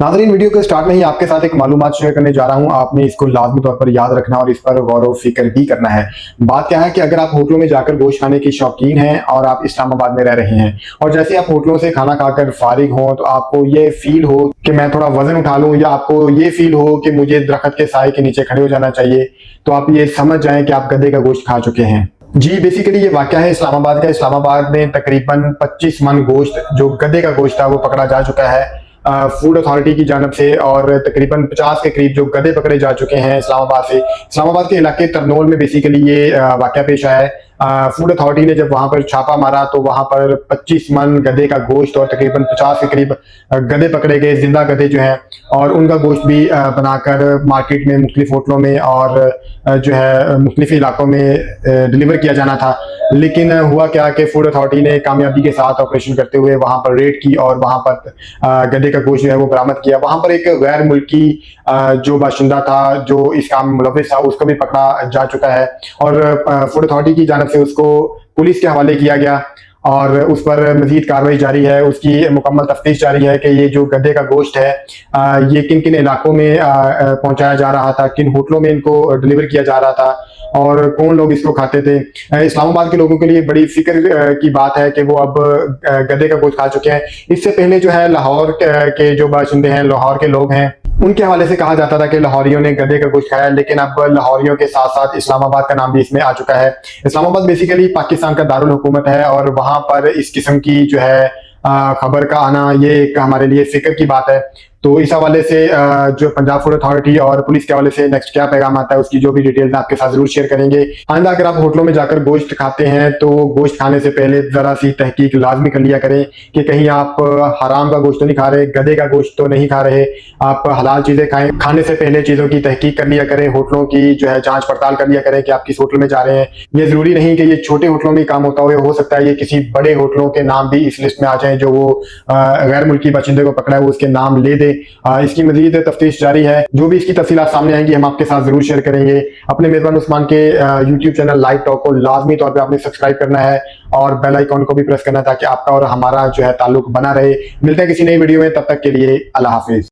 नाज़रीन, वीडियो के स्टार्ट में ही आपके साथ एक मालूमात शेयर करने जा रहा हूं। आपने इसको लाजमी तौर पर याद रखना और इस पर गौर व फिक्र भी करना है। बात क्या है कि अगर आप होटलों में जाकर गोश्त खाने की शौकीन हैं और आप इस्लामाबाद में रह रहे हैं और जैसे आप होटलों से खाना खाकर फारिग हों तो आपको ये फील हो कि मैं थोड़ा वजन उठा लूं या आपको ये फील हो कि मुझे दरख्त के साए के नीचे खड़े हो जाना चाहिए, तो आप ये समझ जाएं कि आप गधे का गोश्त खा चुके हैं। जी, बेसिकली ये वाकया है इस्लामाबाद का। इस्लामाबाद में तकरीबन 25 मन गोश्त जो गधे का गोश्त था वो पकड़ा जा चुका है फूड अथॉरिटी की जानब से, और तकरीबन 50 के करीब जो गधे पकड़े जा चुके हैं इस्लामाबाद से। इस्लामाबाद के इलाके तरनोल में बेसिकली ये वाकया पेश आया है। फूड अथॉरिटी ने जब वहां पर छापा मारा तो वहां पर 25 मन गधे का गोश्त और तकरीबन 50 के करीब गधे पकड़े गए, जिंदा गधे जो हैं, और उनका गोश्त भी बनाकर मार्केट में मुख्तलिफ होटलों में और जो है मुख्तलिफ इलाकों में डिलीवर किया जाना था। लेकिन हुआ क्या कि फूड अथॉरिटी ने कामयाबी के साथ ऑपरेशन करते हुए वहां पर रेड की और वहां पर गधे का गोश्त जो है वो बरामद किया। वहां पर एक गैर मुल्की जो बाशिंदा था जो इस काम में मुलव्विस था उसको भी पकड़ा जा चुका है और फूड अथॉरिटी की जानब से उसको पुलिस के हवाले किया गया और उस पर मजीद कार्रवाई जारी है। उसकी मुकम्मल तफ्तीश जारी है कि ये जो गधे का गोश्त है ये किन किन इलाकों में पहुंचाया जा रहा था, किन होटलों में इनको डिलीवर किया जा रहा था और कौन लोग इसको खाते थे। इस्लामाबाद के लोगों के लिए बड़ी फिक्र की बात है कि वो अब गधे का गोश्त खा चुके हैं। इससे पहले जो है लाहौर के जो बाशिंदे हैं, लाहौर के लोग हैं, उनके हवाले से कहा जाता था कि लाहौरियों ने गधे का गोश्त खाया, लेकिन अब लाहौरियों के साथ साथ इस्लामाबाद का नाम भी इसमें आ चुका है। इस्लामाबाद बेसिकली पाकिस्तान का दारुल हुकूमत है और वहां पर इस किस्म की जो है खबर का आना ये एक हमारे लिए फिक्र की बात है। तो इस हवाले से जो पंजाब फूड अथॉरिटी और पुलिस के हवाले से नेक्स्ट क्या पैगाम आता है उसकी जो भी डिटेल्स आपके साथ जरूर शेयर करेंगे। आइंदा अगर आप होटलों में जाकर गोश्त खाते हैं तो गोश्त खाने से पहले जरा सी तहकीक लाजमी कर लिया करें कि कहीं आप हराम का गोश्त तो नहीं खा रहे, गधे का गोश्त तो नहीं खा रहे। आप हलाल चीजें खाएं। खाने से पहले चीजों की तहकीक कर लिया करें, होटलों की जो है जांच पड़ताल कर लिया करें कि आप किस होटल में जा रहे हैं। ये जरूरी नहीं कि ये छोटे होटलों में काम होता हो सकता है ये किसी बड़े होटलों के नाम भी इस लिस्ट में आ जाए जो वो गैर मुल्की बाशिंदे को पकड़ा है वो उसके नाम ले दे। इसकी मजीद तफ्तीश जारी है। जो भी इसकी तफसीलात सामने आएंगी हम आपके साथ जरूर शेयर करेंगे। अपने मेजबान उस्मान के यूट्यूब चैनल लाइव टॉक को लाजमी तौर पे आपने सब्सक्राइब करना है और बेल आइकॉन को भी प्रेस करना है ताकि आपका और हमारा जो है ताल्लुक बना रहे। मिलते हैं किसी नई वीडियो में, तब तक के लिए अल्लाह हाफिज।